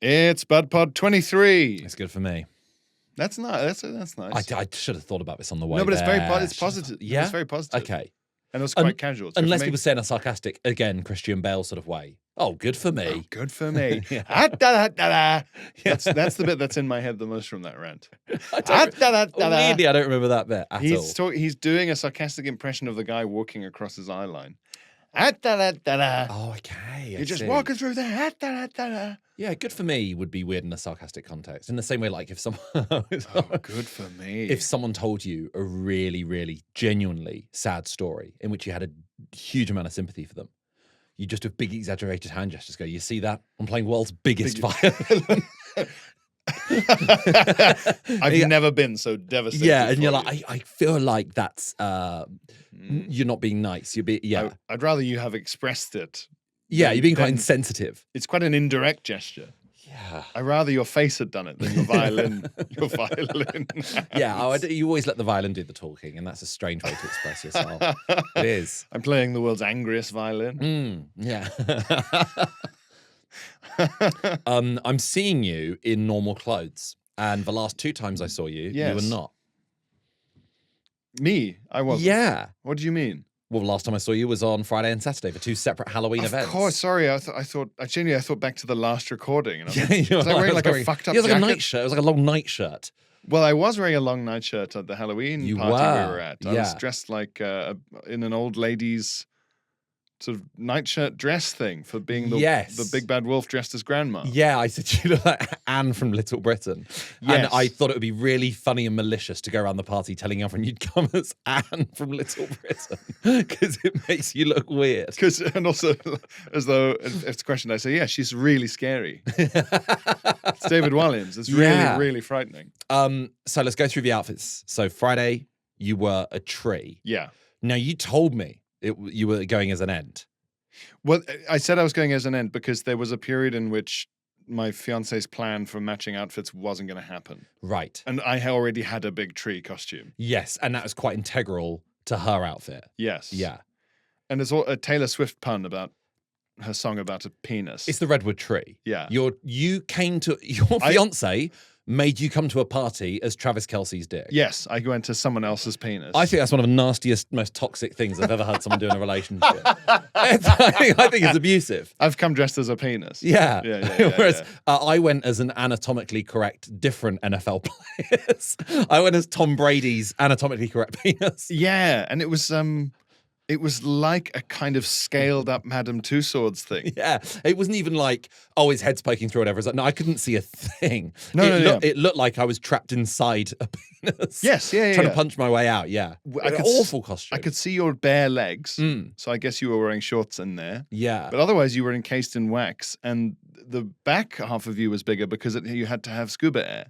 It's BudPod23. It's good for me. That's nice. That's nice. I should have thought about this on the way. No, but there. it's positive. Yeah, it's very positive. Okay, and it was quite casual. Unless people say in a sarcastic, again, Christian Bale sort of way. Oh, good for me. Oh, good for me. Yeah. That's the bit that's in my head the most from that rant. Weirdly, I don't remember that bit at all. He's doing a sarcastic impression of the guy walking across his eye line. Oh, okay. You're just walking through there. Yeah, good for me would be weird in a sarcastic context. In the same way, like if someone good for me. If someone told you a really, really genuinely sad story in which you had a huge amount of sympathy for them, you just with big exaggerated hand gestures go, you see that? I'm playing world's biggest violin. I've never been so devastated. Yeah, and you're like, I feel like that's you're not being nice. I'd rather you have expressed it. Yeah, you're being quite insensitive. It's quite an indirect gesture. Yeah. I'd rather your face had done it than your violin. Your violin. Yeah, you always let the violin do the talking, and that's a strange way to express yourself. It is. I'm playing the world's angriest violin. Yeah. I'm seeing you in normal clothes, and the last 2 times I saw you, you were not. Me? I wasn't. Yeah. What do you mean? Well, the last time I saw you was on Friday and Saturday for 2 separate Halloween events. Of course, sorry. I thought back to the last recording. And was I wearing like a fucked up jacket? Like a night shirt. It was like a long night shirt. Well, I was wearing a long night shirt at the Halloween party we were at. I was dressed like in an old lady's sort of nightshirt dress thing for being the big bad wolf dressed as grandma. Yeah, I said you look like Anne from Little Britain. Yes. And I thought it would be really funny and malicious to go around the party telling everyone you'd come as Anne from Little Britain because it makes you look weird. And also, as though if it's a question, I say, yeah, she's really scary. It's David Williams. It's really, really frightening. So let's go through the outfits. So Friday, you were a tree. Yeah. Now, you told me you were going as an Ent. Well, I said I was going as an Ent because there was a period in which my fiance's plan for matching outfits wasn't going to happen. Right. And I already had a big tree costume. Yes, and that was quite integral to her outfit. Yes. Yeah. And there's a Taylor Swift pun about her song about a penis. It's the redwood tree. Yeah. Your fiance made you come to a party as Travis Kelce's dick. Yes, I went to someone else's penis. I think that's one of the nastiest, most toxic things I've ever had someone do in a relationship. I think it's abusive. I've come dressed as a penis. Yeah. Whereas yeah. I went as an anatomically correct, different NFL players. I went as Tom Brady's anatomically correct penis. Yeah, and it was like a kind of scaled up Madame Tussauds thing. Yeah. It wasn't even like, oh, his head's poking through or whatever. It's like, no, I couldn't see a thing. It looked like I was trapped inside a penis. Yes, trying to punch my way out, yeah. Awful costume. I could see your bare legs. So I guess you were wearing shorts in there. Yeah. But otherwise you were encased in wax. And the back half of you was bigger because you had to have scuba air.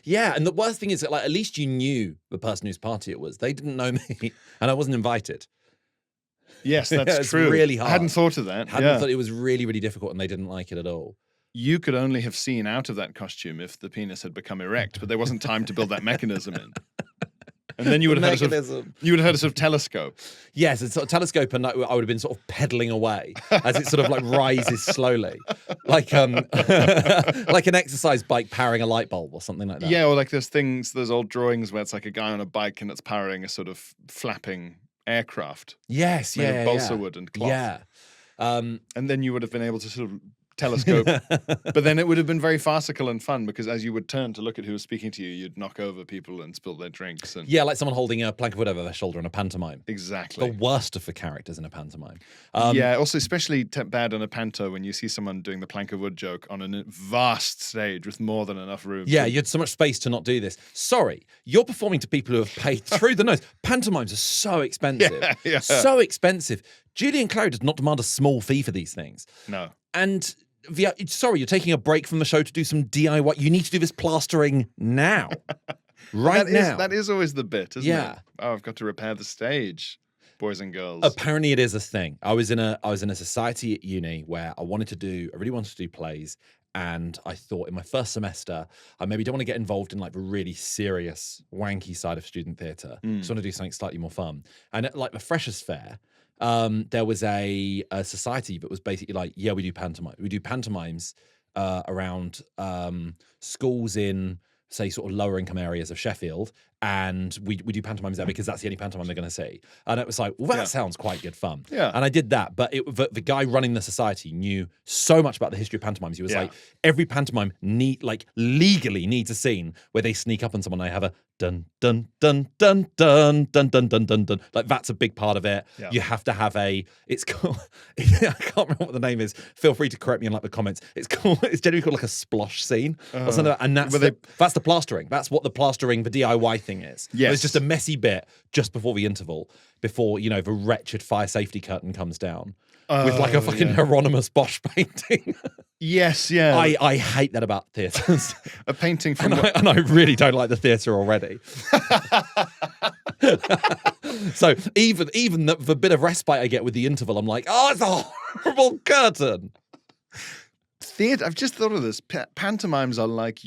Yeah, and the worst thing is that, like, at least you knew the person whose party it was. They didn't know me, and I wasn't invited. Yes, that's true. Really hard. I hadn't thought of that. Thought it was really, really difficult, and they didn't like it at all. You could only have seen out of that costume if the penis had become erect, but there wasn't time to build that mechanism in. And then you would have had a sort of telescope. Yes, it's sort of telescope, and I would have been sort of pedaling away as it sort of like rises slowly, like like an exercise bike powering a light bulb or something like that. Yeah, or like those old drawings where it's like a guy on a bike and it's powering a sort of flapping aircraft. Yes, made of balsa wood and cloth. Yeah, and then you would have been able to sort of telescope, but then it would have been very farcical and fun because as you would turn to look at who was speaking to you, you'd knock over people and spill their drinks. And yeah, like someone holding a plank of wood over their shoulder in a pantomime. Exactly. The worst of the characters in a pantomime. Yeah, also especially bad on a panto when you see someone doing the plank of wood joke on a vast stage with more than enough room. Yeah, you had so much space to not do this. Sorry, you're performing to people who have paid through the nose. Pantomimes are so expensive. Yeah. So expensive. Julian Clary does not demand a small fee for these things. No. And sorry, you're taking a break from the show to do some DIY. You need to do this plastering now. Now. That is always the bit, isn't it? Oh, I've got to repair the stage, boys and girls. Apparently it is a thing. I was in a society at uni where I really wanted to do plays. And I thought in my first semester, I maybe don't want to get involved in like the really serious, wanky side of student theatre. Just want to do something slightly more fun. And at like the Freshers' Fair, there was a society that was basically like, yeah, we do pantomime. We do pantomimes around schools in, say, sort of lower income areas of Sheffield, and we do pantomimes there because that's the only pantomime they're going to see. And it was like, well, that sounds quite good fun. Yeah. And I did that, but the guy running the society knew so much about the history of pantomimes. He was like, every pantomime legally needs a scene where they sneak up on someone. They have a dun dun dun dun dun dun dun dun dun dun. Like, that's a big part of it. Yeah. You have to have it's called, I can't remember what the name is. Feel free to correct me in like the comments. It's generally called like a splosh scene or something. And that's the plastering. That's what the plastering, the DIY thing is. Yes. It's just a messy bit just before the interval, before, the wretched fire safety curtain comes down with like a fucking Hieronymus Bosch painting. Yes, yeah. I hate that about theatres. A painting from... and I really don't like the theatre already. So even the bit of respite I get with the interval, I'm like, oh, it's a horrible curtain. Theatre, I've just thought of this. Pantomimes are like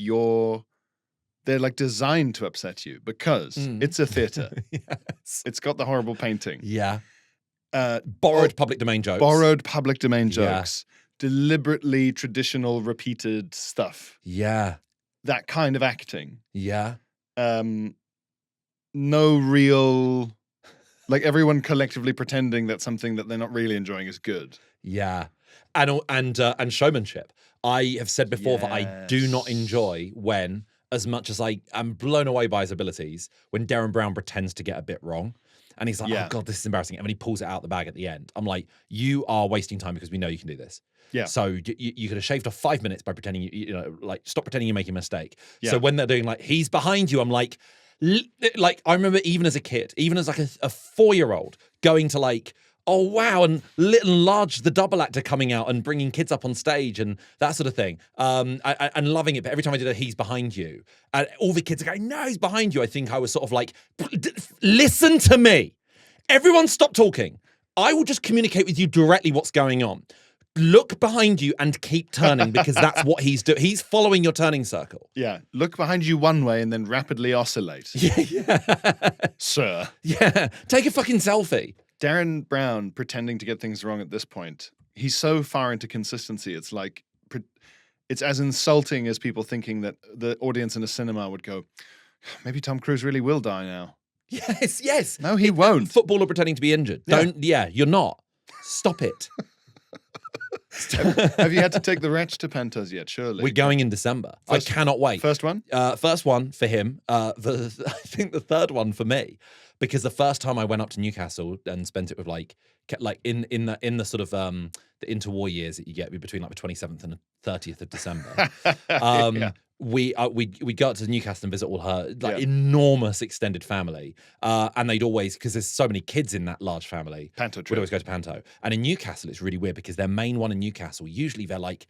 they're like designed to upset you because it's a theatre. Yes. It's got the horrible painting. Yeah. Borrowed public domain jokes. Borrowed public domain jokes. Deliberately traditional repeated stuff. Yeah. That kind of acting. Yeah. No real, like everyone collectively pretending that something that they're not really enjoying is good. Yeah. And showmanship. I have said before that I do not enjoy when, as much as I am blown away by his abilities, when Derren Brown pretends to get a bit wrong. And he's like, oh, God, this is embarrassing. And when he pulls it out the bag at the end, I'm like, you are wasting time because we know you can do this. Yeah. So you could have shaved off 5 minutes by pretending, stop pretending you're making a mistake. Yeah. So when they're doing like, he's behind you, I'm like I remember even as a kid, even as like a 4-year-old going to like, oh, wow, and Little and Large, the double actor coming out and bringing kids up on stage and that sort of thing, and loving it. But every time I did a he's behind you, and all the kids are going, no, he's behind you. I think I was sort of like, listen to me. Everyone stop talking. I will just communicate with you directly what's going on. Look behind you and keep turning because that's what he's doing. He's following your turning circle. Yeah. Look behind you one way and then rapidly oscillate. Yeah. Sir. Yeah. Take a fucking selfie. Derren Brown pretending to get things wrong at this point. He's so far into consistency. It's like, it's as insulting as people thinking that the audience in a cinema would go, maybe Tom Cruise really will die now. Yes. No, he won't. Footballer pretending to be injured. You're not. Stop it. Have you had to take the wretch to Pantos yet? Surely. We're going in December. I cannot wait. First one? First one for him. I think the third one for me. Because the first time I went up to Newcastle and spent it with like in the sort of the interwar years that you get between like the 27th and the 30th of December. We go up to Newcastle and visit all her enormous extended family, and they'd always, because there's so many kids in that large family, Panto trip. We'd always go to Panto. And in Newcastle, it's really weird because their main one in Newcastle, usually they're like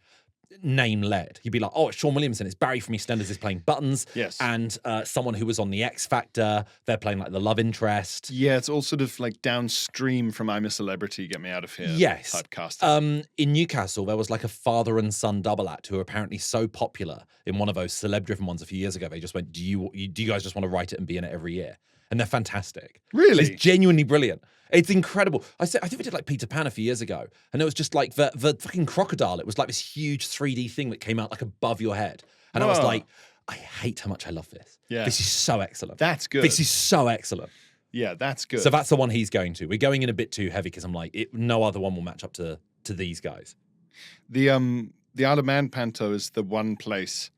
name-led. You'd be like, oh, it's Sean Williamson, it's Barry from EastEnders is playing Buttons, yes, and someone who was on the X Factor, they're playing like the love interest. Yeah, it's all sort of like downstream from I'm a Celebrity, Get Me Out of Here. Yes. Type casting. In Newcastle, there was like a father and son double act who were apparently so popular in one of those celeb-driven ones a few years ago, they just went, do you guys just want to write it and be in it every year? And they're fantastic. Really? It's genuinely brilliant. It's incredible. I think we did like Peter Pan a few years ago, and it was just like the fucking crocodile. It was like this huge 3D thing that came out like above your head. And I was like, I hate how much I love this. Yeah. This is so excellent. That's good. This is so excellent. Yeah, that's good. So that's the one he's going to. We're going in a bit too heavy because I'm like, no other one will match up to these guys. The Isle of Man Panto is the one place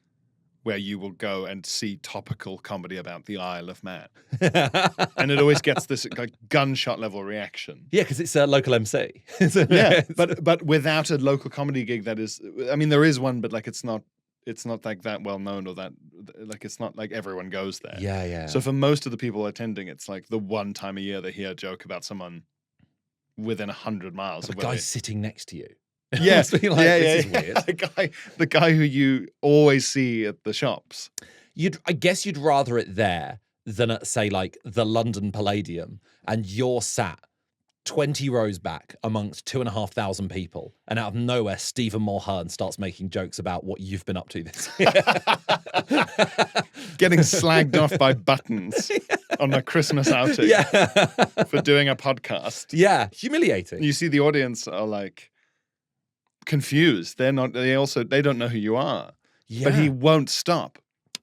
where you will go and see topical comedy about the Isle of Man. And it always gets this like gunshot level reaction. Yeah, because it's a local MC. Yeah, but without a local comedy gig that is, I mean, there is one, but like it's not like that well known, or that like it's not like everyone goes there. Yeah. So for most of the people attending, it's like the one time a year they hear a joke about someone within 100 miles of the guy sitting next to you. Yes, This is weird. the guy who you always see at the shops. I guess you'd rather it there than at, say, like the London Palladium, and you're sat 20 rows back amongst 2,500 people, and out of nowhere, Stephen Mulhern starts making jokes about what you've been up to this year. Getting slagged off by Buttons. on a Christmas outing for doing a podcast. Yeah, humiliating. You see the audience are like confused. They don't know who you are. Yeah. But he won't stop.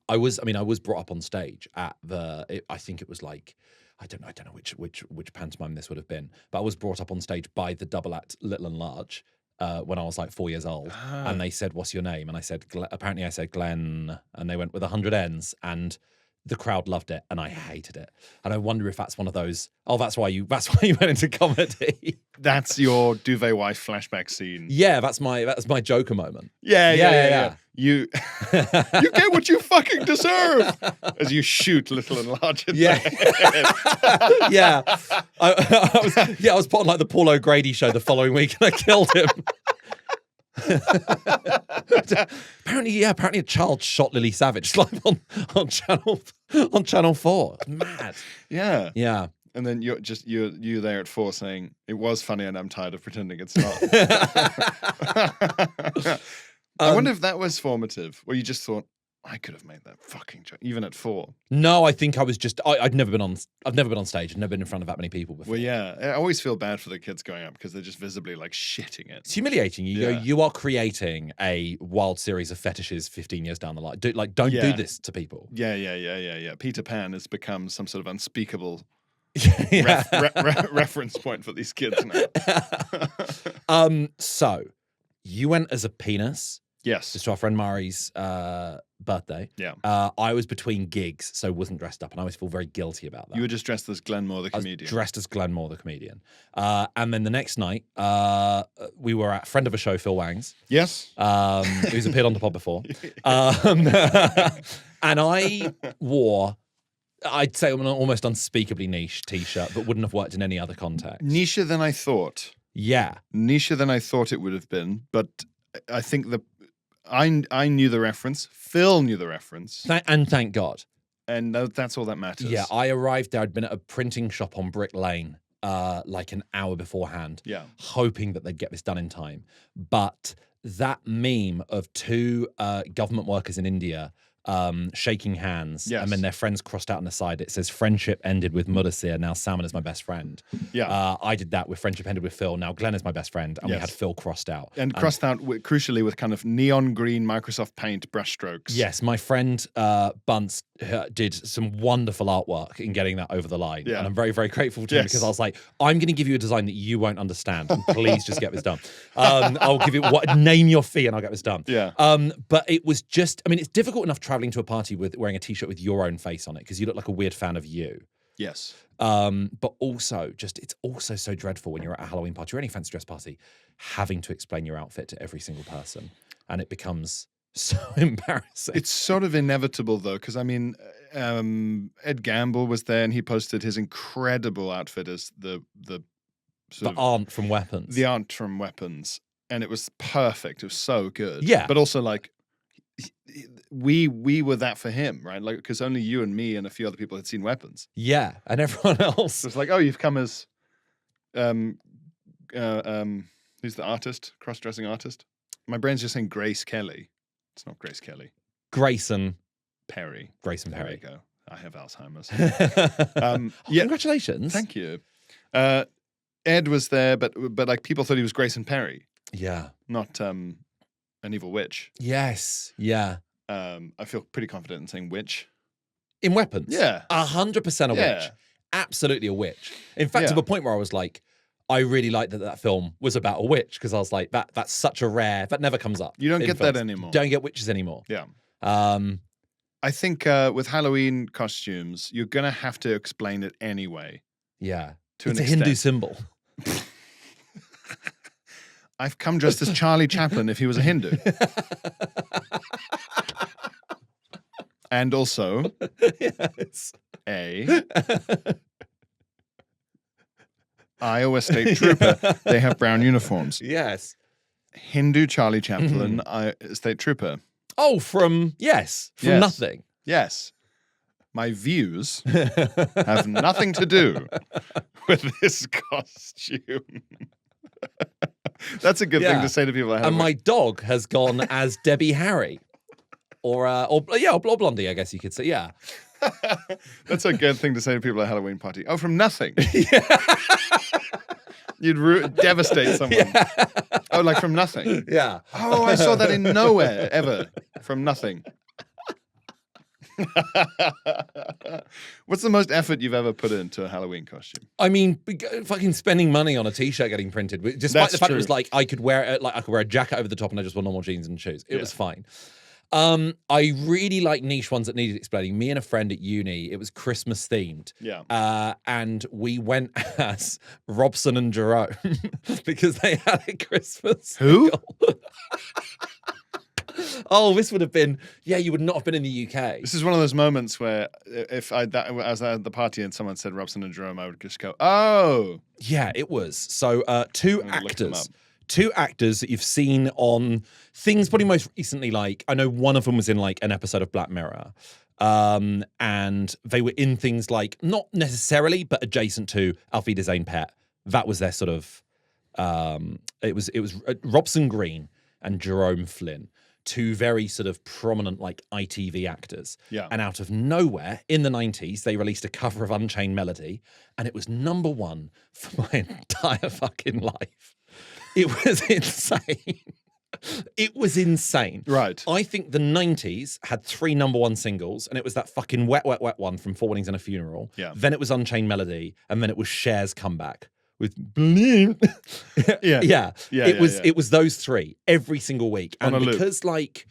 I was brought up on stage at I think it was like, I don't know which pantomime this would have been, but I was brought up on stage by the double act Little and Large when I was like 4 years old. And they said, "What's your name?" And I said, apparently I said Glenn, and they went with 100 N's, and the crowd loved it, and I hated it. And I wonder if that's one of those, that's why you went into comedy. That's your duvet wife flashback scene. Yeah, that's my Joker moment. Yeah. You get what you fucking deserve as you shoot Little and Large in the head. Yeah. I was part of like the Paul O'Grady show the following week, and I killed him. Apparently a child shot Lily Savage live on Channel 4. Mad. Yeah. And then you're there at 4 saying, "It was funny and I'm tired of pretending it's not." I wonder if that was formative, or you just thought, I could have made that fucking joke, even at 4. No, I think I was just, I've never been on stage. I've never been in front of that many people before. Well, yeah. I always feel bad for the kids going up because they're just visibly like shitting it. It's humiliating. You are creating a wild series of fetishes 15 years down the line. Don't do this to people. Yeah. Peter Pan has become some sort of unspeakable reference point for these kids now. So you went as a penis. Yes. Just to our friend Mari's birthday. Yeah. I was between gigs, so wasn't dressed up, and I always feel very guilty about that. You were just dressed as Glenn Moore, the comedian. Dressed as Glenn Moore, the comedian. And then the next night, we were at a friend of a show, Phil Wang's. Yes. Who's appeared on the pod before. And I wore, I'd say, an almost unspeakably niche t-shirt, but wouldn't have worked in any other context. Nicher than I thought. Yeah. Nicher than I thought it would have been, but I think I knew the reference. Phil knew the reference. And thank God. And that's all that matters. Yeah, I arrived there. I'd been at a printing shop on Brick Lane like an hour beforehand, hoping that they'd get this done in time. But that meme of 2 government workers in India shaking hands, and then their friends crossed out on the side. It says, "Friendship ended with Mudassir, now Salman is my best friend." Yeah. I did that with "Friendship ended with Phil, now Glenn is my best friend," and we had Phil crossed out. And crossed out, crucially, with kind of neon green Microsoft Paint brushstrokes. Yes, my friend Bunce did some wonderful artwork in getting that over the line. Yeah. And I'm very, very grateful to him, because I was like, I'm going to give you a design that you won't understand, and please just get this done. I'll give you, name your fee and I'll get this done. Yeah. But it was just, it's difficult enough traveling to a party with wearing a t-shirt with your own face on it, because you look like a weird fan of you. Yes. But also it's also so dreadful when you're at a Halloween party or any fancy dress party, having to explain your outfit to every single person, and it becomes so embarrassing. It's sort of inevitable though, because Ed Gamble was there, and he posted his incredible outfit as the aunt from Weapons. The aunt from Weapons, and it was perfect. It was so good. Yeah, but also like, we were that for him, right? Like, because only you and me and a few other people had seen Weapons. Yeah, and everyone else. It was like, oh, you've come as, who's the artist? Cross-dressing artist? My brain's just saying Grace Kelly. It's not Grace Kelly. Grayson Perry. Grayson Perry. There we go. I have Alzheimer's. Congratulations. Thank you. Ed was there, but like people thought he was Grayson Perry. Yeah. Not an evil witch. Yes. Yeah. I feel pretty confident in saying witch. In Weapons? Yeah. 100% a witch. Absolutely a witch. In fact, to the point where I was like, I really liked that film was about a witch, because I was like, that's such a rare, that never comes up. You don't get that anymore. Don't get witches anymore. Yeah. I think with Halloween costumes, you're going to have to explain it anyway. Yeah. It's a Hindu symbol. I've come dressed as Charlie Chaplin if he was a Hindu. And also, Iowa State Trooper. They have brown uniforms. Yes. Hindu Charlie Chaplin, State Trooper. Oh, from nothing. Yes. My views have nothing to do with this costume. That's a good thing to say to people. And my dog has gone as Debbie Harry. Or Blondie, I guess you could say. Yeah. That's a good thing to say to people at a Halloween party. Oh, from nothing. You'd devastate someone. Yeah. Oh, like from nothing. Yeah. Oh, I saw that in nowhere ever. From nothing. What's the most effort you've ever put into a Halloween costume? I mean, fucking spending money on a t-shirt getting printed, despite the fact it was like I could wear a jacket over the top and I just wore normal jeans and shoes. It was fine. I really like niche ones that needed explaining. Me and a friend at uni, it was Christmas themed. Yeah. And we went as Robson and Jerome because they had a Christmas single. Oh, this would have been, you would not have been in the UK. This is one of those moments where if I was at the party and someone said Robson and Jerome, I would just go, oh. Yeah, it was. So two actors that you've seen on things probably most recently, like, I know one of them was in like an episode of Black Mirror. And they were in things like, not necessarily, but adjacent to Alfie Zane Pet. That was their sort of, it was Robson Green and Jerome Flynn. Two very sort of prominent like ITV actors. Yeah. And out of nowhere, in the 90s, they released a cover of Unchained Melody, and it was #1 for my entire fucking life. It was insane. It was insane. Right. I think the 90s had 3 #1 singles, and it was that fucking Wet, Wet, Wet one from 4 Weddings and a Funeral. Yeah. Then it was Unchained Melody, and then it was Cher's Comeback. With Believe. It was those 3 every single week. And because like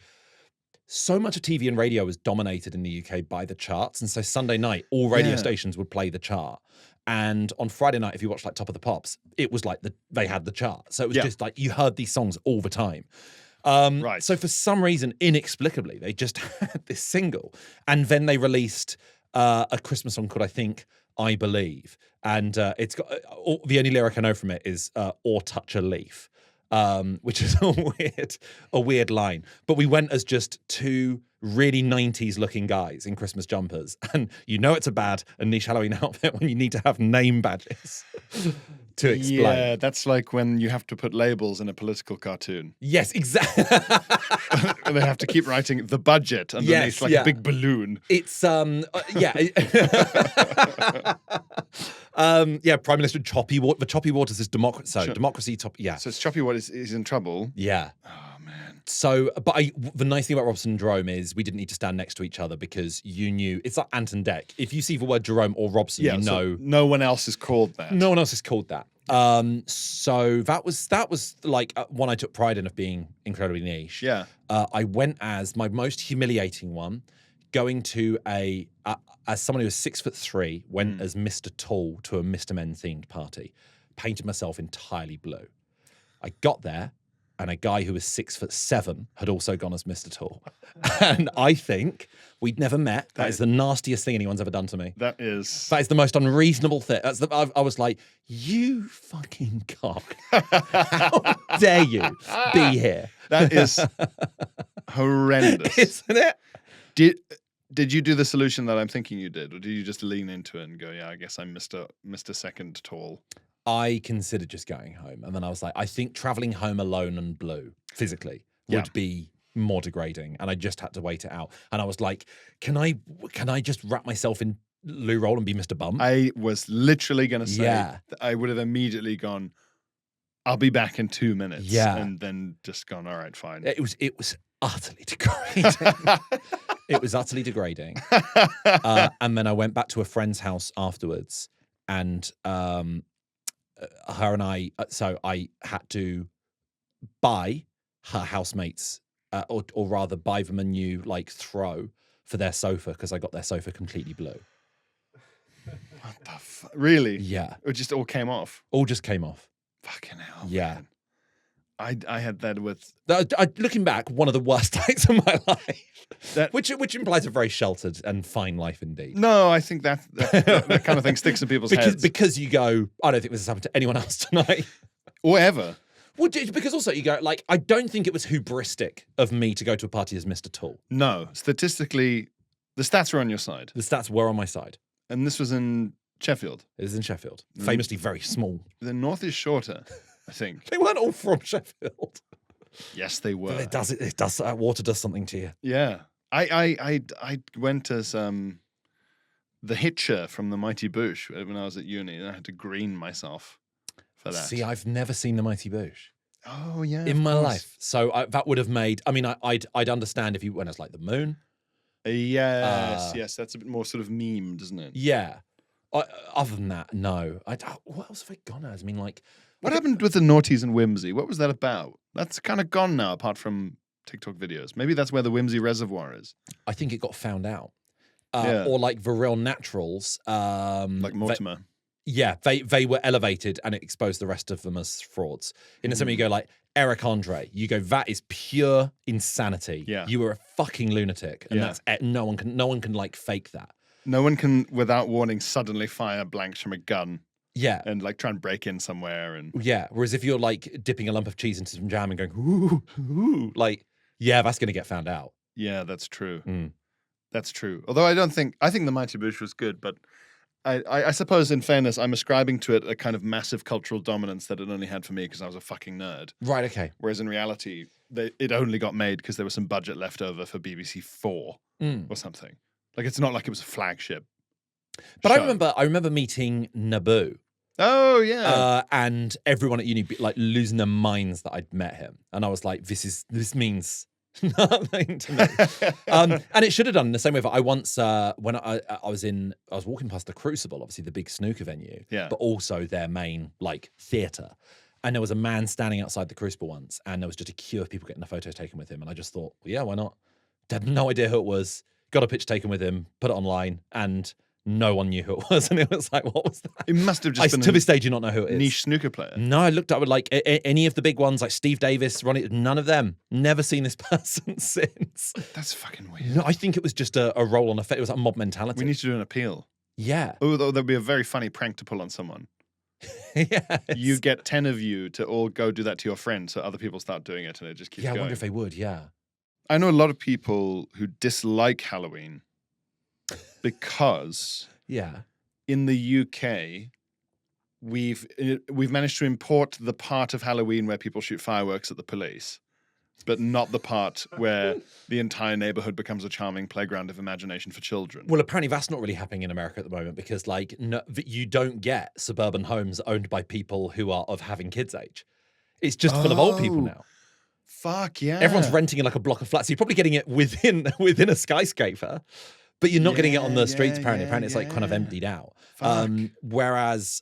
so much of TV and radio was dominated in the UK by the charts, and so Sunday night all radio stations would play the chart. And on Friday night, if you watched like Top of the Pops, it was like they had the chart. So it was just like you heard these songs all the time. Right. So for some reason, inexplicably, they just had this single. And then they released a Christmas song called, I think, I Believe. And it's got the only lyric I know from it is or touch a leaf, which is a weird line. But we went as just 2 really 90s looking guys in Christmas jumpers. And you know it's a bad and niche Halloween outfit when you need to have name badges to explain. Yeah, that's like when you have to put labels in a political cartoon. Yes, exactly. And they have to keep writing the budget underneath a big balloon. It's Prime Minister Choppy Water. The Choppy Waters is democracy. So democracy. So it's Choppy Waters is in trouble. Yeah. Oh man. So, but the nice thing about Robson and Jerome is we didn't need to stand next to each other because you knew it's like Ant and Dec. If you see the word Jerome or Robson, you know no one else is called that. No one else is called that. So that was like one I took pride in of being incredibly niche. Yeah. I went as my most humiliating one, going to as someone who was 6'3", went as Mr. Tall to a Mr. Men themed party, painted myself entirely blue. I got there, and a guy who was 6'7" had also gone as Mr. Tall. And I think we'd never met. That is the nastiest thing anyone's ever done to me. That is the most unreasonable thing. I was like, you fucking cock. How dare you be here? That is horrendous. Isn't it? Did you do the solution that I'm thinking you did? Or did you just lean into it and go, yeah, I guess I'm Mr. Second Tall? I considered just going home. And then I was like, I think traveling home alone and blue physically would be more degrading. And I just had to wait it out. And I was like, can I just wrap myself in loo roll and be Mr. Bum? I was literally going to say that I would have immediately gone, I'll be back in 2 minutes. Yeah. And then just gone, all right, fine. It was utterly degrading. It was utterly degrading. And then I went back to a friend's house afterwards, and her and I had to buy her housemates, or rather buy them a new like throw for their sofa because I got their sofa completely blue. What the fuck? Really? Yeah. It just all came off? All just came off. Fucking hell, yeah. Man. I had that with... looking back, one of the worst nights of my life. Which implies a very sheltered and fine life indeed. No, I think that kind of thing sticks in people's heads. Because you go, I don't think this has happened to anyone else tonight. Or ever. Well, because also you go, like, I don't think it was hubristic of me to go to a party as Mr. Tall. No. Statistically, the stats were on your side. The stats were on my side. And this was in Sheffield. It was in Sheffield. Famously very small. The north is shorter, I think. They weren't all from Sheffield. Yes, they were. But water does something to you. Yeah. I went as the Hitcher from the Mighty Boosh when I was at uni, and I had to green myself for that. See, I've never seen the Mighty Boosh. Oh yeah, in my life. So that would have made. I mean, I'd understand if you went as like the moon. Yes, that's a bit more sort of memed, isn't it? Yeah. Other than that, no. What else have I gone as? I mean, like, what happened with the Naughties and Whimsy? What was that about? That's kind of gone now, apart from TikTok videos. Maybe that's where the Whimsy reservoir is. I think it got found out. Or like the real naturals, like Mortimer. They were elevated and it exposed the rest of them as frauds. In the same way you go like Eric Andre, you go, that is pure insanity. Yeah. You were a fucking lunatic. And that's no one can like fake that. No one can, without warning, suddenly fire blanks from a gun. Yeah. And like try and break in somewhere. And yeah. Whereas if you're like dipping a lump of cheese into some jam and going, ooh, ooh, like, yeah, that's gonna get found out. Yeah, that's true. That's true. Although I think the Mighty Boosh was good, but I suppose in fairness, I'm ascribing to it a kind of massive cultural dominance that it only had for me because I was a fucking nerd. Right, okay. Whereas in reality, it only got made because there was some budget left over for BBC 4 or something. Like, it's not like it was a flagship But show. I remember meeting Naboo. Oh, yeah. And everyone at uni like losing their minds that I'd met him. And I was like, this means nothing to me. And it should have done in the same way that I once, when I was walking past the Crucible, obviously the big snooker venue, but also their main like theatre. And there was a man standing outside the Crucible once, and there was just a queue of people getting a photo taken with him. And I just thought, well, yeah, why not? Had no idea who it was. Got a picture taken with him, put it online, and no one knew who it was. And it was like, what was that? It must have just been to this day, do not know who it is. Niche snooker player. No, I looked up with like any of the big ones, like Steve Davis, Ronnie, none of them. Never seen this person since. That's fucking weird. No, I think it was just a roll on effect. It was like mob mentality. We need to do an appeal. Yeah. Oh, there'd be a very funny prank to pull on someone. Yes. You get 10 of you to all go do that to your friend, so other people start doing it, and it just keeps going. I wonder if they would, yeah. I know a lot of people who dislike Halloween because in the UK, we've managed to import the part of Halloween where people shoot fireworks at the police, but not the part where the entire neighborhood becomes a charming playground of imagination for children. Well, apparently that's not really happening in America at the moment because, like, you don't get suburban homes owned by people who are of having kids' age. It's just full of old people now. Fuck yeah! Everyone's renting in like a block of flats. So you're probably getting it within a skyscraper, but you're not getting it on the streets. Apparently, it's like kind of emptied out. Whereas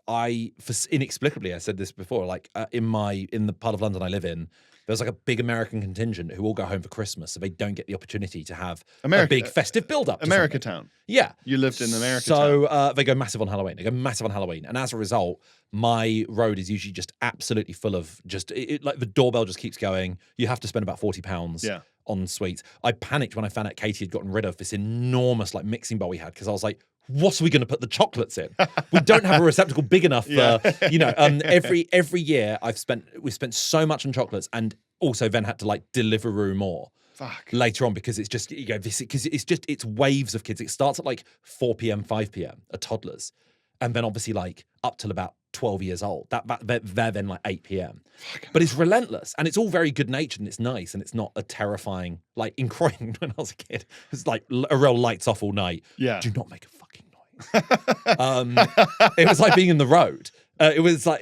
inexplicably, I said this before, like in the part of London I live in, there's like a big American contingent who all go home for Christmas, so they don't get the opportunity to have a big festive build-up. America Town. Yeah. You lived in America Town. So they go massive on Halloween. And as a result, my road is usually just absolutely full of just, like the doorbell just keeps going. You have to spend about £40 on sweets. I panicked when I found out Katie had gotten rid of this enormous like mixing bowl we had because I was like, what are we going to put the chocolates in? We don't have a receptacle big enough for, every year we've spent so much on chocolates and also then had to like Deliveroo more later on because it's just, it's waves of kids. It starts at like 4 p.m., 5 p.m. at toddlers. And then obviously like up till about 12 years old. They're then like 8 p.m. But it's relentless and it's all very good natured and it's nice and it's not a terrifying, like in Croydon when I was a kid, it's like a real lights off all night. Yeah. Do not make a fucking noise. It was like being in the road. It was like,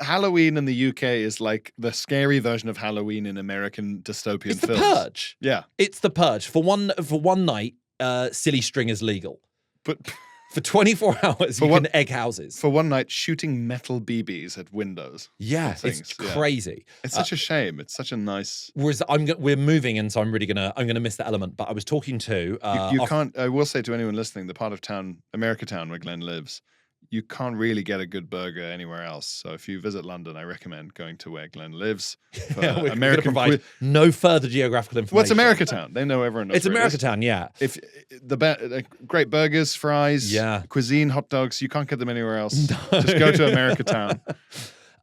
Halloween in the UK is like the scary version of Halloween in American dystopian films. It's the Purge. Yeah. It's the Purge. For one night, silly string is legal. But for 24 hours, you can egg houses. For one night, shooting metal BBs at windows. Yeah, it's crazy. It's such a shame. It's such a nice. Whereas we're moving, and so I'm gonna miss that element. But I was talking to you can't. I will say to anyone listening, the part of town, America Town, where Glenn lives, you can't really get a good burger anywhere else. So if you visit London, I recommend going to where Glenn lives. We're going to provide no further geographical information. What's America Town? They know everyone knows. It's America Town, yeah. If great burgers, fries, cuisine, hot dogs, you can't get them anywhere else. Just go to America Town.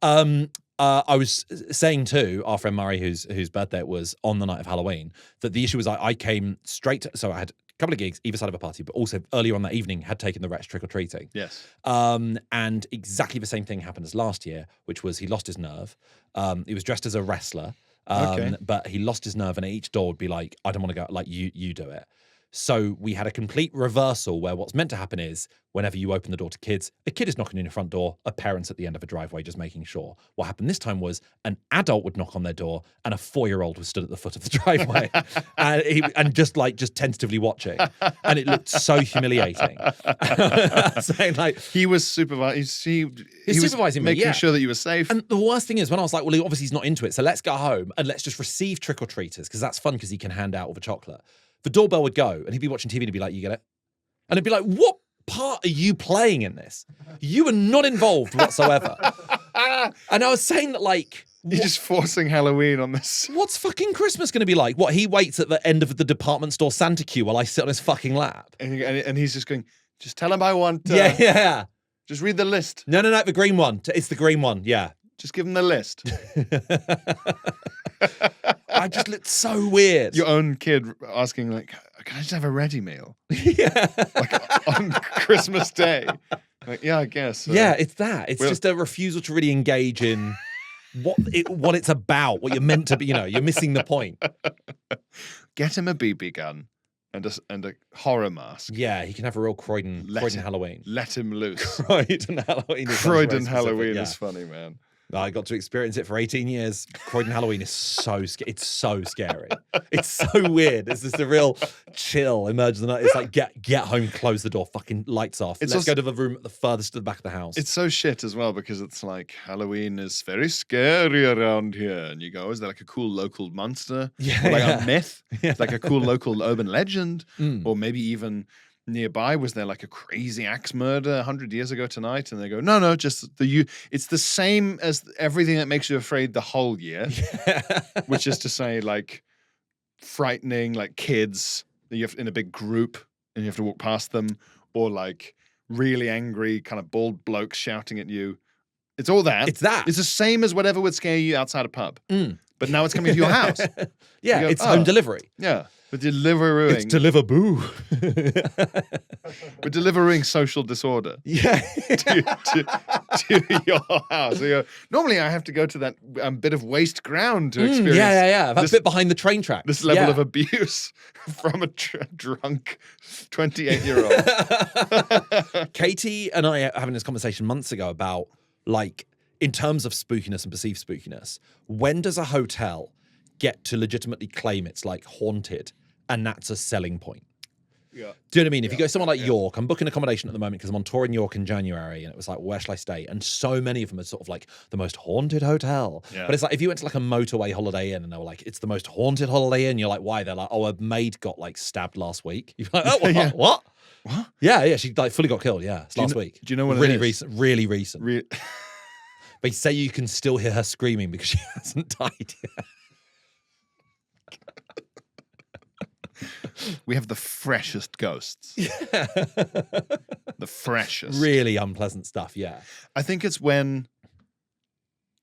I was saying to our friend Murray, whose birthday it was on the night of Halloween, that the issue was I came straight so I had couple of gigs either side of a party, but also earlier on that evening had taken the Wretch trick-or-treating. Yes. And exactly the same thing happened as last year, which was he lost his nerve. He was dressed as a wrestler, but he lost his nerve and at each door would be like, I don't want to go, like, you do it. So we had a complete reversal where what's meant to happen is whenever you open the door to kids, a kid is knocking on your front door, a parent's at the end of a driveway just making sure. What happened this time was an adult would knock on their door and a 4-year-old was stood at the foot of the driveway and just tentatively watching. And it looked so humiliating. Saying like he was supervising. He was supervising me, making sure that you were safe. And the worst thing is when I was like, well, obviously he's not into it, so let's go home and let's just receive trick-or-treaters because that's fun because he can hand out all the chocolate. The doorbell would go and he'd be watching TV and he'd be like, you get it? And it'd be like, what part are you playing in this? You are not involved whatsoever. And I was saying that like... You're just forcing Halloween on this. What's fucking Christmas going to be like? What, he waits at the end of the department store Santa queue while I sit on his fucking lap? And he's just going, just tell him I want... Yeah. Just read the list. No, the green one. It's the green one, yeah. Just give him the list. I just looked so weird. Your own kid asking, like, can I just have a ready meal? Yeah. Like on Christmas Day. Like, yeah, I guess. Yeah, it's that. It's just a refusal to really engage in what it's about, what you're meant to be. You know, you're missing the point. Get him a BB gun and a horror mask. Yeah, he can have a real Croydon Halloween. Let him loose. Croydon Halloween. Croydon Halloween is funny, man. I got to experience it for 18 years. Croydon Halloween is so it's so scary. It's so weird. It's just a real chill emerges the night. It's like get home, close the door, fucking lights off. Let's go to the room at the furthest to the back of the house. It's so shit as well because it's like Halloween is very scary around here, and you go, is there like a cool local monster? Yeah, or like a myth, like a cool local urban legend, or maybe even. Nearby, was there like a crazy axe murder 100 years ago tonight? And they go, no, just it's the same as everything that makes you afraid the whole year, which is to say, like frightening, like kids that you have in a big group and you have to walk past them, or like really angry, kind of bald blokes shouting at you. It's all that. It's that. It's the same as whatever would scare you outside a pub, but now it's coming to your house. Yeah, it's home delivery. Yeah. We're delivering. It's Deliveroo. We're delivering social disorder. Yeah. to your house. So you go, normally I have to go to that bit of waste ground to experience. Yeah. That bit behind the train track. This level of abuse from a drunk 28-year-old. Katie and I were having this conversation months ago about, like, in terms of spookiness and perceived spookiness, when does a hotel get to legitimately claim it's like haunted and that's a selling point? Yeah. Do you know what I mean? If you go somewhere like York, I'm booking accommodation at the moment because I'm on tour in York in January, and it was like, where shall I stay? And so many of them are sort of like the most haunted hotel. Yeah. But it's like if you went to like a motorway Holiday Inn and they were like, it's the most haunted Holiday Inn, you're like, why? They're like, oh, a maid got like stabbed last week. You're like, oh, what? What? Yeah, she like fully got killed. Yeah, it's last week. Do you know what really it is? Really recent. They say you can still hear her screaming because she hasn't died yet. We have the freshest ghosts. Yeah. The freshest. Really unpleasant stuff, yeah. I think it's when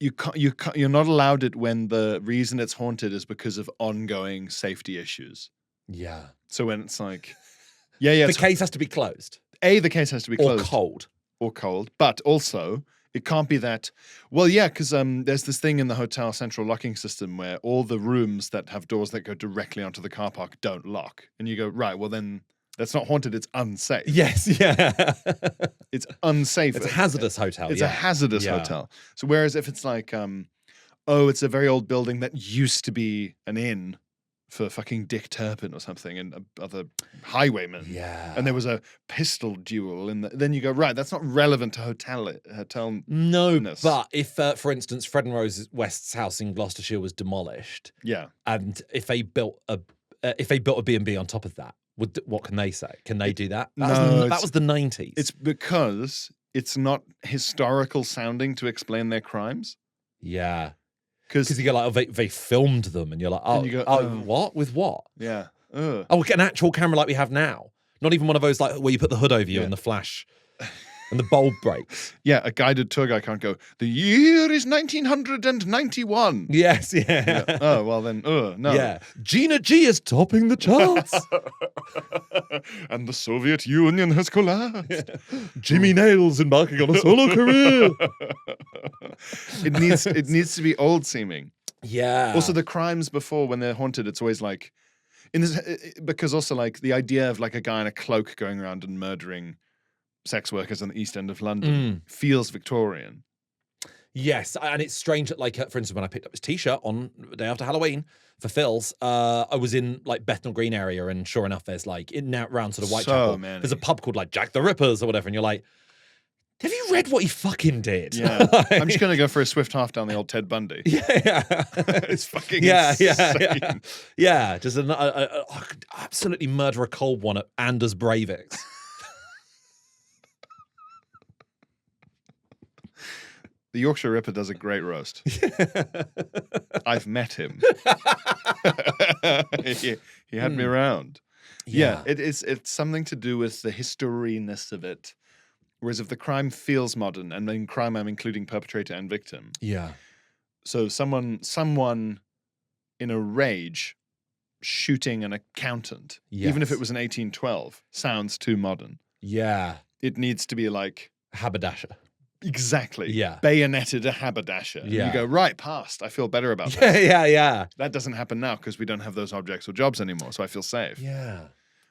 you're not allowed it when the reason it's haunted is because of ongoing safety issues. Yeah. So when it's like, the case has to be closed. The case has to be closed. Or cold. But also, it can't be that. Well, yeah, because there's this thing in the hotel central locking system where all the rooms that have doors that go directly onto the car park don't lock. And you go, right, well then that's not haunted, it's unsafe. Yes, yeah. It's unsafe. It's a hazardous hotel. It's a hazardous hotel. So whereas if it's like, it's a very old building that used to be an inn for fucking Dick Turpin or something and other highwaymen. Yeah. And there was a pistol duel then you go, right, that's not relevant to hotel. No, but if, for instance, Fred and Rose West's house in Gloucestershire was demolished. Yeah. And if they built a B&B on top of that, what can they say? Can they do that? That was the 90s. It's because it's not historical sounding to explain their crimes. Yeah. Because you go like, they filmed them, and you're like, what? With what? Yeah. Get an actual camera like we have now. Not even one of those like where you put the hood over you and the flash and the bulb breaks. Yeah, a guided tour guide can't go, the year is 1991. Yes, yeah. Oh, well then, no. Yeah. Gina G is topping the charts. And the Soviet Union has collapsed. Jimmy Nail's embarking on a solo career. It needs to be old seeming. Yeah. Also, the crimes before, when they're haunted, it's always like, Because also like the idea of like a guy in a cloak going around and murdering sex workers on the East End of London feels Victorian. Yes, and it's strange that, like, for instance, when I picked up this T-shirt on the day after Halloween for Phil's, I was in like Bethnal Green area, and sure enough, there's like in and out around sort of Whitechapel, there's a pub called like Jack the Rippers or whatever, and you're like, have you read what he fucking did? Yeah, I'm just gonna go for a swift half down the old Ted Bundy. Yeah, it's fucking insane. Yeah. Just absolutely murder a cold one at Anders Breivik's. The Yorkshire Ripper does a great roast. I've met him. he had me around. Yeah, it's something to do with the historyness of it. Whereas if the crime feels modern, and in crime I'm including perpetrator and victim. Yeah. So someone in a rage shooting an accountant, even if it was in 1812, sounds too modern. Yeah. It needs to be like haberdasher. Exactly. Yeah. Bayoneted a haberdasher. Yeah. And you go, right, passed. I feel better about this. Yeah. That doesn't happen now because we don't have those objects or jobs anymore, so I feel safe. Yeah.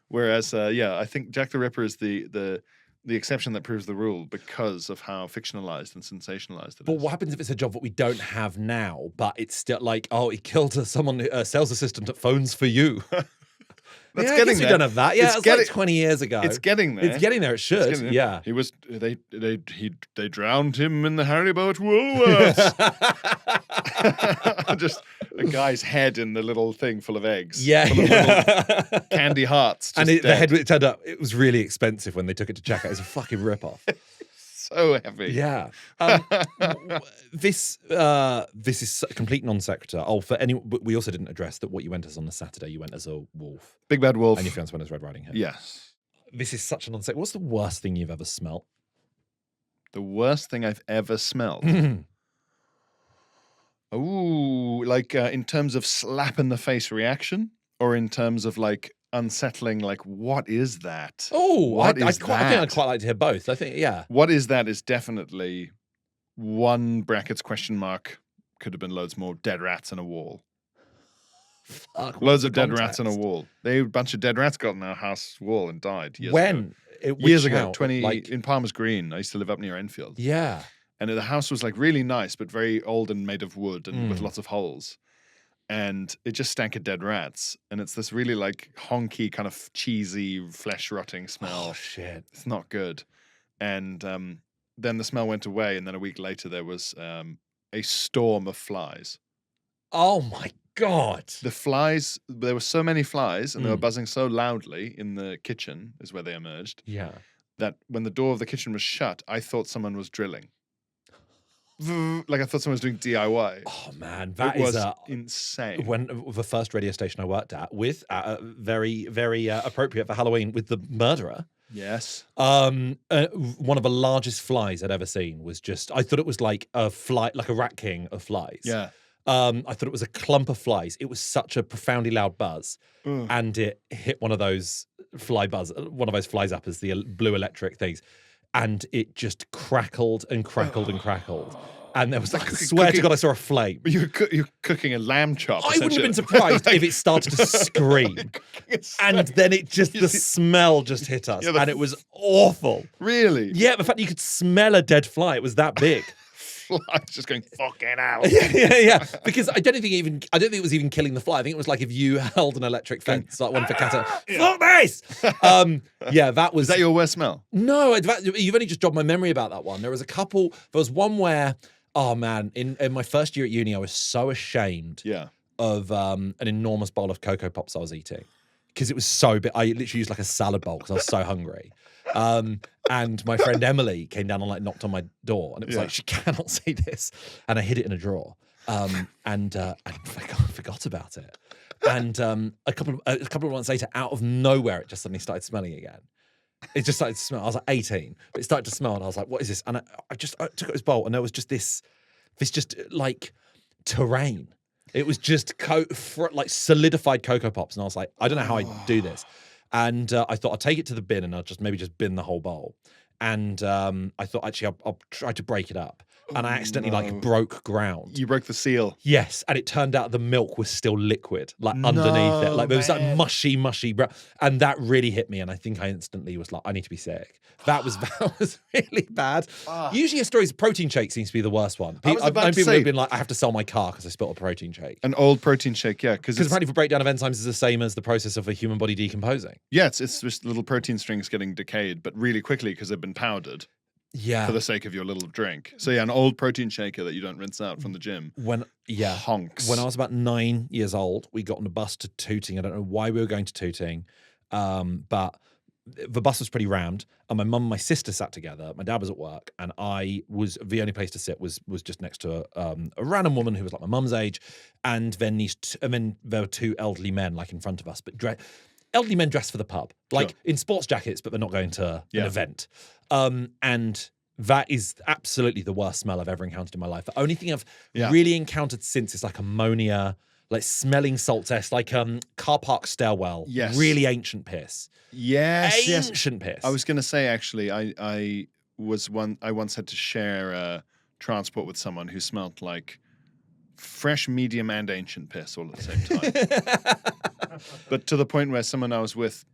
Whereas, I think Jack the Ripper is the exception that proves the rule because of how fictionalized and sensationalized it is. But what happens if it's a job that we don't have now, but it's still like, oh, he killed someone, a sales assistant at Phones for You. That's getting there. We don't have that. Yeah, it's like 20 years ago. It's getting there. It's getting there. It should. Yeah. He was. They drowned him in the Haribo at Woolworths. Just a guy's head in the little thing full of eggs. Yeah. Full of little candy hearts. And the head, it turned up, it was really expensive when they took it to check out. It was a fucking ripoff. So heavy. Yeah. This is a complete non sequitur. But we also didn't address that what you went as on the Saturday. You went as a wolf. Big Bad Wolf. And your fiance went as Red Riding Hood. Yes. This is such a non sequitur. What's the worst thing you've ever smelt? The worst thing I've ever smelled? Ooh, like in terms of slap in the face reaction, or in terms of like unsettling, like, what is that? Oh, I think I'd quite like to hear both. I think, yeah. What is that is definitely one brackets question mark. Could have been loads more dead rats in a wall. Fuck, loads of dead rats in a wall. A bunch of dead rats got in our house wall and died years ago. Years ago, in Palmer's Green. I used to live up near Enfield. Yeah. And the house was like really nice, but very old and made of wood and with lots of holes. And it just stank of dead rats. And it's this really like honky kind of cheesy flesh rotting smell. Oh, shit. It's not good. And then the smell went away. And then a week later, there was a storm of flies. Oh, my God. The flies, there were so many flies and they were buzzing so loudly in the kitchen is where they emerged. Yeah. That when the door of the kitchen was shut, I thought someone was drilling. Like I thought someone was doing DIY. Oh man, that was insane. When the first radio station I worked at with very, very appropriate for Halloween with the murderer. Yes. One of the largest flies I'd ever seen was just. I thought it was like a fly, like a rat king of flies. Yeah. I thought it was a clump of flies. It was such a profoundly loud buzz, and it hit one of those fly zappers, the blue electric things. And it just crackled and crackled and crackled. And there was like, I swear to God, I saw a flame. You're cooking a lamb chop. I wouldn't have been surprised if it started to scream. And then it just, the smell just hit us. And it was awful. Really? Yeah, the fact that you could smell a dead fly, it was that big. Flies just going fucking out. Yeah. Because I don't think it was even killing the fly. I think it was like if you held an electric fence, like one for cat. Fuck this! Yeah, that was. Is that your worst smell? No, you've only just jogged my memory about that one. There was one where, oh man, in my first year at uni, I was so ashamed of an enormous bowl of Cocoa Pops I was eating. Because it was so big. I literally used like a salad bowl because I was so hungry. And my friend Emily came down and like knocked on my door, and it was like, she cannot see this. And I hid it in a drawer. And I forgot about it. And a couple of months later, out of nowhere, it just suddenly started smelling again. It just started to smell. I was like 18, but it started to smell, and I was like, what is this? And I took out this bowl, and there was just this just like terrain. It was just like solidified Cocoa Pops, and I was like, I don't know how I do this. And I thought I'll take it to the bin, and I'll just bin the whole bowl. And I thought actually I'll try to break it up. and I accidentally like broke ground. You broke the seal. Yes, and it turned out the milk was still liquid, like underneath it. Like there was that mushy brown, and that really hit me. And I think I instantly was like, I need to be sick. That was really bad. Usually, a story's protein shake seems to be the worst one. I've known people who've been like, I have to sell my car because I spilled a protein shake. An old protein shake, yeah, because apparently, the breakdown of enzymes is the same as the process of a human body decomposing. Yeah, it's just little protein strings getting decayed, but really quickly because they've been powdered. Yeah. For the sake of your little drink. So yeah, an old protein shaker that you don't rinse out from the gym. Honks. When I was about 9 years old, we got on a bus to Tooting. I don't know why we were going to Tooting, but the bus was pretty rammed. And my mum and my sister sat together. My dad was at work, and the only place to sit was just next to a random woman who was like my mum's age. And then there were two elderly men like in front of us, but elderly men dressed for the pub, like in sports jackets, but they're not going to an event. And that is absolutely the worst smell I've ever encountered in my life. The only thing I've really encountered since is like ammonia, like smelling salt test, like car park stairwell. Yes. Really ancient piss. Yes. Ancient piss. I was going to say, actually, I once had to share transport with someone who smelled like fresh, medium, and ancient piss all at the same time. But to the point where someone I was with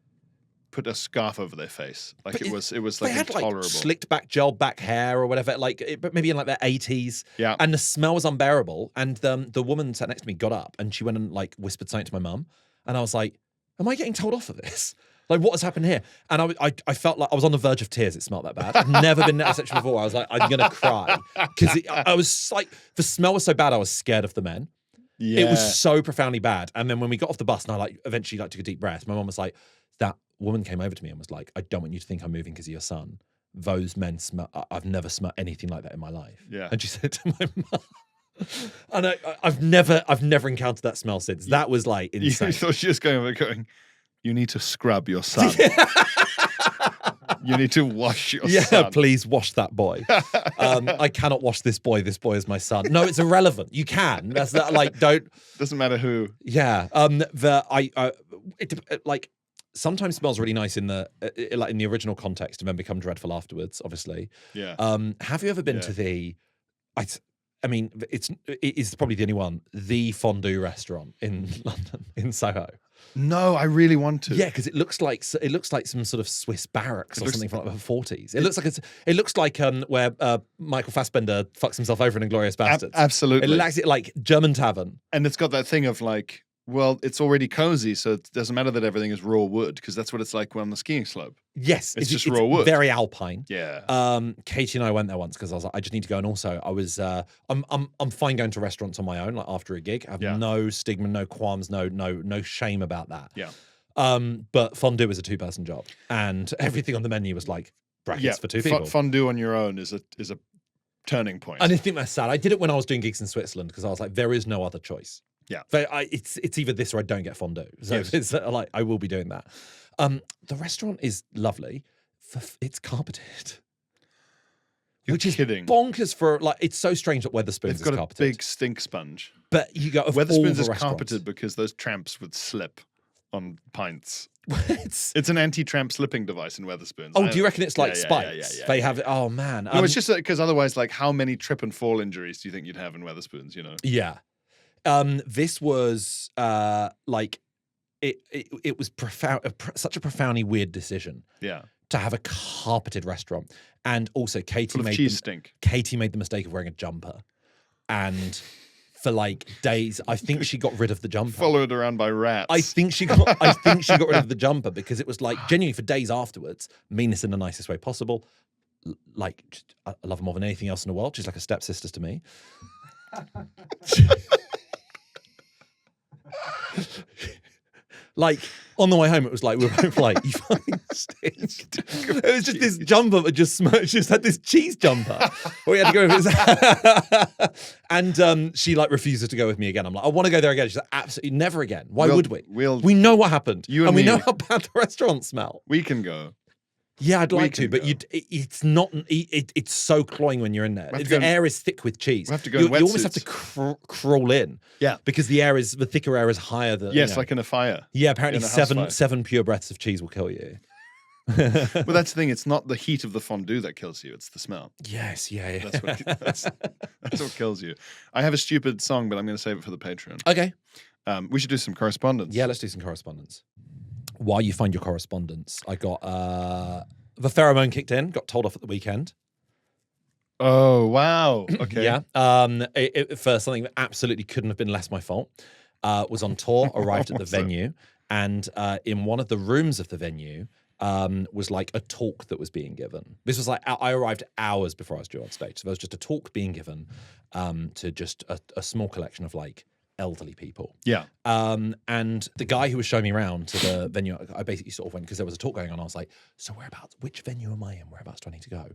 put a scarf over their face, like it was like intolerable. Like slicked back, gelled back hair or whatever, but maybe in like their 80s. Yeah, and the smell was unbearable. And the woman sat next to me got up and she went and like whispered something to my mum, and I was like, "Am I getting told off for this? Like, what has happened here?" And I felt like I was on the verge of tears. It smelled that bad. I've never been in that section before. I was like, I'm gonna cry because I was like, the smell was so bad. I was scared of the men. Yeah. It was so profoundly bad. And then when we got off the bus and I like eventually like took a deep breath, my mum was like, that woman came over to me and was like, "I don't want you to think I'm moving because of your son. Those men smell. I've never smelled anything like that in my life." Yeah. And she said to my mum, and I've never encountered that smell since. That was like insane. You thought she was going, "You need to scrub your son. You need to wash your son. Yeah, please wash that boy. I cannot wash this boy. This boy is my son." No, it's irrelevant. You can. That's that. Like, don't. Doesn't matter who. Yeah. Sometimes smells really nice in the original context and then become dreadful afterwards. Obviously. Yeah. Have you ever been to the? I mean, it is probably the only one. The fondue restaurant in London, in Soho. No, I really want to. Yeah, because it looks like some sort of Swiss barracks or something from like the 40s. It looks like where Michael Fassbender fucks himself over in Inglourious Basterds. Absolutely, it looks like German tavern, and it's got that thing of like, well, it's already cozy, so it doesn't matter that everything is raw wood because that's what it's like on the skiing slope. Yes, it's just raw wood. Very alpine. Yeah. Katie and I went there once because I was like, I just need to go, and also I was, I'm fine going to restaurants on my own, like after a gig. I have no stigma, no qualms, no shame about that. Yeah. But fondue is a 2-person job, and everything on the menu was like brackets for 2 people. Fondue on your own is a turning point. I didn't think that's sad. I did it when I was doing gigs in Switzerland because I was like, there is no other choice. Yeah, it's either this or I don't get fondue. So it's like I will be doing that. The restaurant is lovely. It's carpeted. Which is bonkers for like. It's so strange that Wetherspoons is carpeted. They've got a big stink sponge. But you go Wetherspoons is carpeted because those tramps would slip on pints. It's an anti-tramp slipping device in Wetherspoons. Oh, do you reckon it's like spikes? They have. Oh man. No, it's just because otherwise, like, how many trip and fall injuries do you think you'd have in Wetherspoons? You know. Yeah. This was like it was profound, such a profoundly weird decision. Yeah. To have a carpeted restaurant, and also Katie made the mistake of wearing a jumper, and for like days, I think she got rid of the jumper. Followed around by rats. I think she got rid of the jumper because it was like genuinely for days afterwards. Mean this in the nicest way possible. Like, I love her more than anything else in the world. She's like a stepsister to me. Like on the way home, it was like we were both like, "You fucking stink." It was just this jumper that just had this cheese jumper. We had to go with it, and she like refuses to go with me again. I'm like, "I want to go there again." She's like, "Absolutely never again. Why would we? We know what happened, and we know how bad the restaurants smell. We can go." Yeah, I'd like to, but it's not. It's so cloying when you're in there. The air is thick with cheese. We have to go. You almost have to crawl in. Yeah, because the thicker air is higher than. Yes, like in a fire. Yeah, apparently seven pure breaths of cheese will kill you. Well, that's the thing. It's not the heat of the fondue that kills you. It's the smell. Yes, yeah. That's what kills you. I have a stupid song, but I'm going to save it for the Patreon. Okay. We should do some correspondence. Yeah, let's do some correspondence. While you find your correspondence, I got the pheromone kicked in, got told off at the weekend. Oh, wow. Okay. Yeah. For something that absolutely couldn't have been less my fault. Was on tour, arrived at the venue, and in one of the rooms of the venue was like a talk that was being given. This was like, I arrived hours before I was due on stage. So there was just a talk being given to just a small collection of like elderly people. Yeah. And the guy who was showing me around to the venue, I basically sort of went, because there was a talk going on, I was like, so whereabouts, which venue am I in? Whereabouts do I need to go?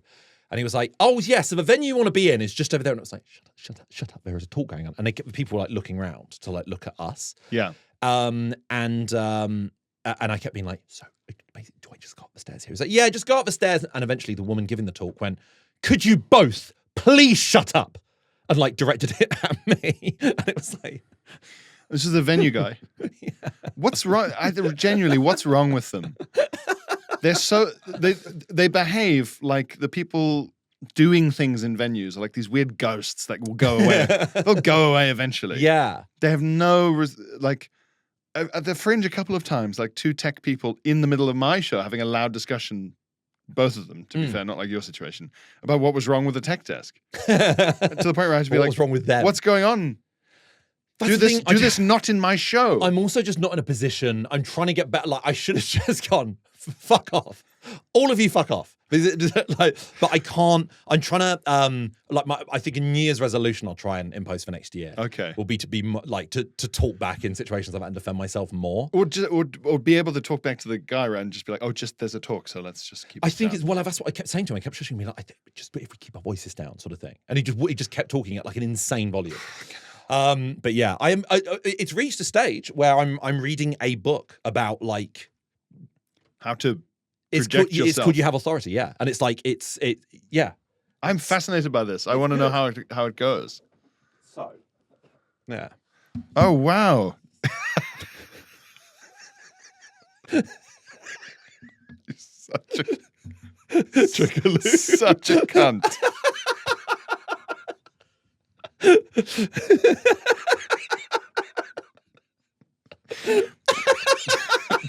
And he was like, oh, yeah, so the venue you want to be in is just over there. And I was like, shut up. There is a talk going on. And people were like looking around to like look at us. Yeah. And I kept being like, so basically, do I just go up the stairs here? He was like, yeah, just go up the stairs. And eventually the woman giving the talk went, could you both please shut up? And like directed it at me. And it was like, this is the venue guy. Yeah. What's wrong? Genuinely, what's wrong with them? They're so they behave like the people doing things in venues are like these weird ghosts that will go away. They'll go away eventually. Yeah. They have no like at the Fringe a couple of times, like two tech people in the middle of my show having a loud discussion, both of them, to be fair, not like your situation, about what was wrong with the tech desk. To the point where I had to be like, what's wrong with them? What's going on? Do this not in my show. I'm also just not in a position. I'm trying to get better. Like, I should have just gone, fuck off. All of you fuck off. But I can't. I'm trying to, I think a New Year's resolution I'll try and impose for next year. Okay. Will be to be like, to talk back in situations like that and defend myself more. Or be able to talk back to the guy around and just be like, oh, there's a talk, so let's just keep it down. That's what I kept saying to him. I kept shushing me like, just if we keep our voices down sort of thing. And he just kept talking at like an insane volume. But yeah, it's reached a stage where I'm reading a book about like how to project yourself. It's called You Have Authority, yeah. And it's like yeah. I'm fascinated by this. I want to know how it goes. So, yeah. Oh wow. Such a cunt.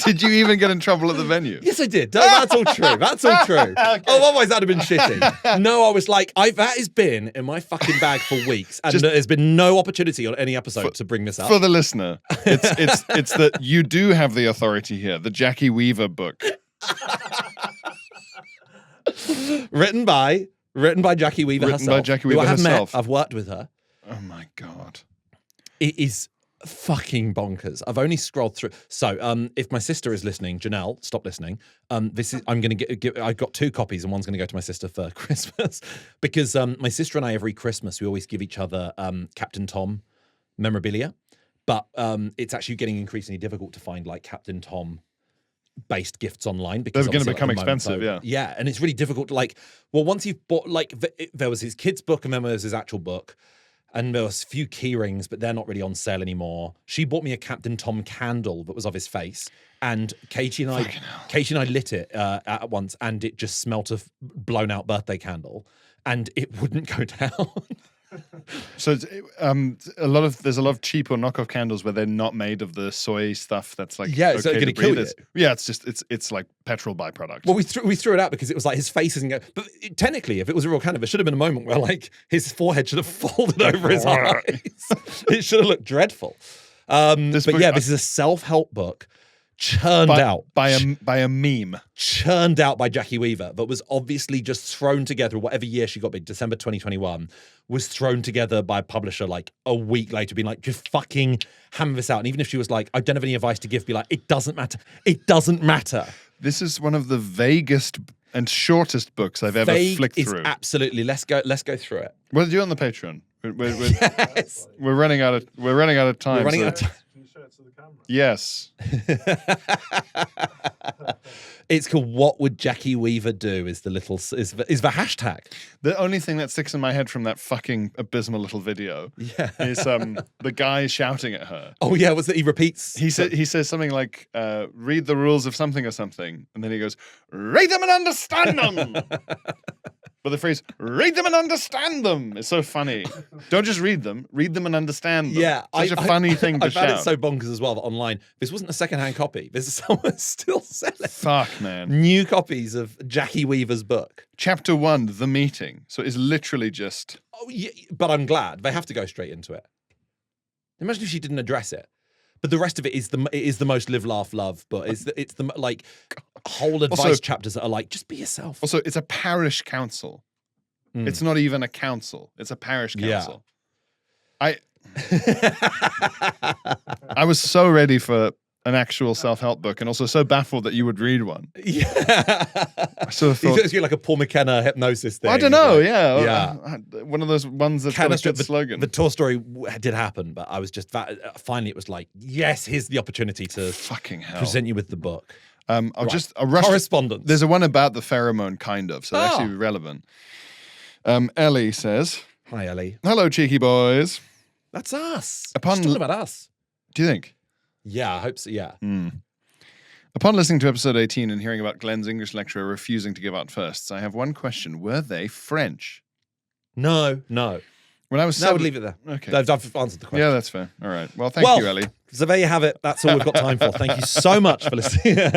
Did you even get in trouble at the venue? Yes, I did. That's all true. That's all true. Okay. Oh, otherwise that'd have been shitty. No, I was like, that has been in my fucking bag for weeks, and there's been no opportunity on any episode to bring this up. For the listener, it's that you do have the authority here. The Jackie Weaver book, written by Jackie Weaver herself. By Jackie Weaver herself. I've worked with her. Oh my God. It is fucking bonkers. I've only scrolled through. So, if my sister is listening, Janelle, stop listening. I'm going to I've got 2 copies, and one's going to go to my sister for Christmas because my sister and I every Christmas we always give each other Captain Tom memorabilia, but it's actually getting increasingly difficult to find like Captain Tom based gifts online because they're going to become expensive. Yeah, and it's really difficult to once you've bought there was his kid's book and then there was his actual book. And there was a few key rings, but they're not really on sale anymore. She bought me a Captain Tom candle that was of his face. And Katie and I lit it at once, and it just smelt of blown out birthday candle. And it wouldn't go down. So there's a lot of cheap or knockoff candles where they're not made of the soy stuff that's like it's going to kill you. Yeah, it's like petrol byproduct. Well, we threw it out because it was like his face isn't going. But technically, if it was a real candle, there should have been a moment where like his forehead should have folded over his eyes. It should have looked dreadful. This is a self-help book. Churned out by a meme, churned out by Jackie Weaver, but was obviously just thrown together. Whatever year she got big, December 2021, was thrown together by a publisher like a week later, being like, just fucking hammer this out. And even if she was like, I don't have any advice to give, be like, it doesn't matter. It doesn't matter. This is one of the vaguest and shortest books I've ever flicked through. Absolutely. Let's go through it. We'll do it on the Patreon. We're running out of time. We're running out of time. Can you show it to the camera? Yes. It's called "What Would Jackie Weaver Do?" is the hashtag. The only thing that sticks in my head from that fucking abysmal little video is the guy shouting at her. Oh yeah, was that he repeats? He says something like, "Read the rules of something or something," and then he goes, "Read them and understand them." But the phrase "read them and understand them" is so funny. Don't just read them and understand them. Yeah, such a funny thing to shout. I found it so bonkers as well that online this wasn't a secondhand copy. This is someone still selling. Fuck, man. New copies of Jackie Weaver's book. Chapter 1, The Meeting. So it's literally just. Oh yeah, but I'm glad they have to go straight into it. Imagine if she didn't address it. But the rest of it is the most live, laugh, love. But it's the like whole advice chapters that are like, just be yourself. Also, it's a parish council. It's not even a council. It's a parish council. Yeah. I was so ready for an actual self-help book, and also so baffled that you would read one. Yeah. I sort of thought it's like a Paul McKenna hypnosis thing. Well, I don't know. Like, yeah. One of those ones that's got a good slogan. The tour story did happen, but I was just finally it was like, yes, here's the opportunity to fucking hell present you with the book. I'll rush Correspondence. There's a one about the pheromone, kind of, so actually relevant. Ellie says, "Hi, Ellie. Hello, cheeky boys. That's us. It's all about us. Do you think? Yeah, I hope so. Yeah. Upon listening to episode 18 and hearing about Glenn's English lecturer refusing to give out firsts, I have one question: were they French? No. When I was I would leave it there. Okay, I've answered the question. Yeah, that's fair. All right. Well, thank you, Ellie. So there you have it. That's all we've got time for. Thank you so much for listening.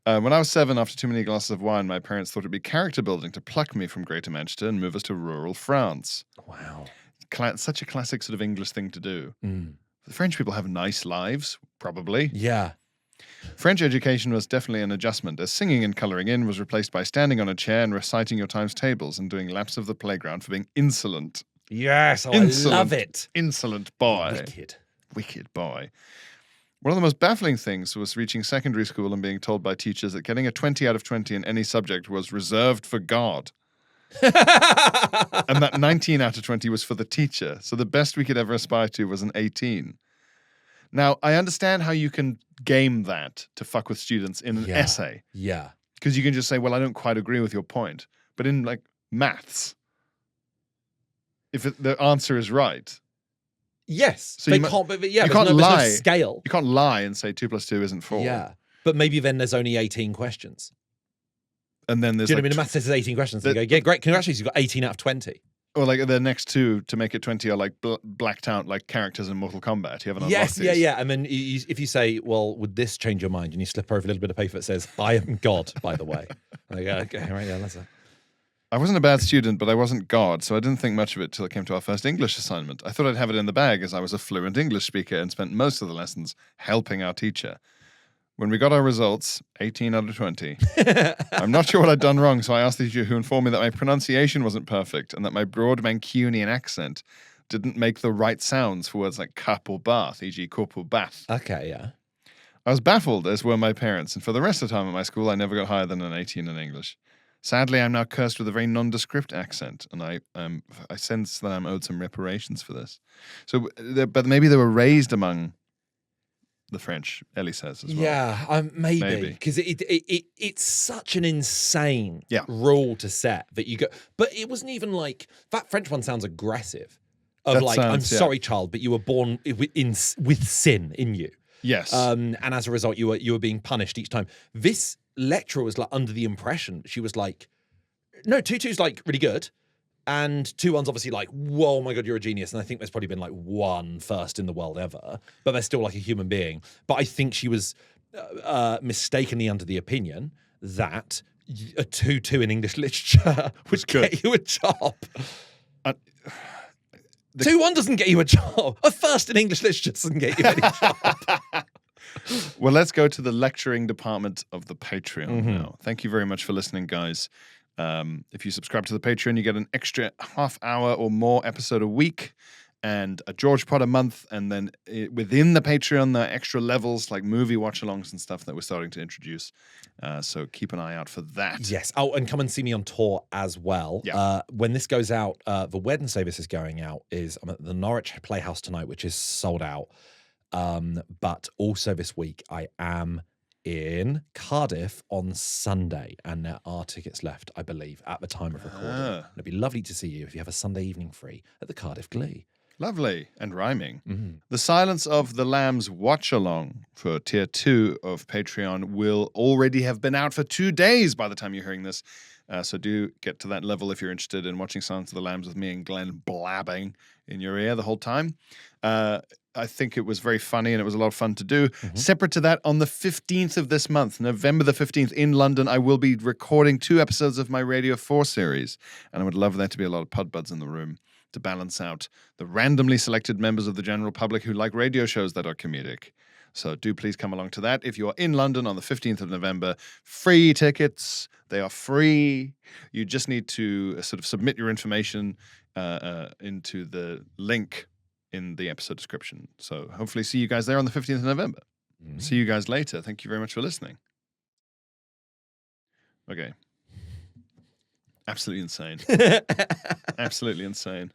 When I was 7, after too many glasses of wine, my parents thought it'd be character building to pluck me from Greater Manchester and move us to rural France. Wow. Such a classic sort of English thing to do. The French people have nice lives, probably. Yeah. French education was definitely an adjustment, as singing and colouring in was replaced by standing on a chair and reciting your times tables and doing laps of the playground for being insolent. Yes, I love it. Insolent boy. Wicked boy. One of the most baffling things was reaching secondary school and being told by teachers that getting a 20 out of 20 in any subject was reserved for God. And that 19 out of 20 was for the teacher. So the best we could ever aspire to was an 18. Now, I understand how you can game that to fuck with students in an essay. Yeah. Because you can just say, well, I don't quite agree with your point. But in, like, maths, if the answer is right... Yes. So you can't lie. No scale. You can't lie and say 2 + 2 isn't 4. Yeah. But maybe then there's only 18 questions. And then there's Do you know what I mean? The math says there's 18 questions. And you go, yeah, great, congratulations, you've got 18 out of 20. Or like the next two to make it 20 are like blacked out like characters in Mortal Kombat. You haven't unlocked these. Yeah. And then if you say, well, would this change your mind? And you slip over a little bit of paper that says, I am God, by the way. And I go, okay, right, yeah, that's it. I wasn't a bad student, but I wasn't God, so I didn't think much of it till it came to our first English assignment. I thought I'd have it in the bag as I was a fluent English speaker and spent most of the lessons helping our teacher. When we got our results, 18 out of 20. I'm not sure what I'd done wrong, so I asked the teacher, who informed me that my pronunciation wasn't perfect and that my broad Mancunian accent didn't make the right sounds for words like cup or bath, e.g. cup or bath. Okay, yeah. I was baffled, as were my parents, and for the rest of the time at my school, I never got higher than an 18 in English. Sadly, I'm now cursed with a very nondescript accent, and I sense that I'm owed some reparations for this. So, but maybe they were raised among the French, Ellie says as well. Yeah, maybe. Because it's such an insane rule to set that you go... But it wasn't even like... That French one sounds aggressive. I'm sorry, child, but you were born with sin in you. Yes. And as a result, you were being punished each time. This lecturer was like under the impression, she was like, no, 2-2's like really good. And 2-1's obviously like, whoa, my God, you're a genius. And I think there's probably been like 1 first in the world ever, but they're still like a human being. But I think she was mistakenly under the opinion that a 2-2 in English literature would get you a job. 2-1 doesn't get you a job. A first in English literature doesn't get you any job. Well, let's go to the lecturing department of the Patreon now. Thank you very much for listening, guys. If you subscribe to the Patreon, you get an extra half-hour or more episode a week and a George Pod a month. And then within the Patreon, there are extra levels like movie watch-alongs and stuff that we're starting to introduce. So keep an eye out for that. Yes. Oh, and come and see me on tour as well. Yeah. When this goes out, the Wednesday this is going out I'm at the Norwich Playhouse tonight, which is sold out. But also this week, I am in Cardiff on Sunday, and there are tickets left, I believe, at the time of recording. It'd be lovely to see you if you have a Sunday evening free at the Cardiff Glee. Lovely and rhyming. Mm-hmm. The Silence of the Lambs watch-along for Tier 2 of Patreon will already have been out for 2 days by the time you're hearing this. So do get to that level if you're interested in watching Silence of the Lambs with me and Glenn blabbing in your ear the whole time. I think it was very funny and it was a lot of fun to do. Mm-hmm. Separate to that, on the 15th of this month, November the 15th in London, I will be recording 2 episodes of my Radio 4 series. And I would love there to be a lot of PudBuds in the room to balance out the randomly selected members of the general public who like radio shows that are comedic. So do please come along to that. If you're in London on the 15th of November, free tickets. They are free. You just need to sort of submit your information into the link in the episode description. So hopefully see you guys there on the 15th of November. Mm-hmm. See you guys later. Thank you very much for listening. Okay. Absolutely insane. Absolutely insane.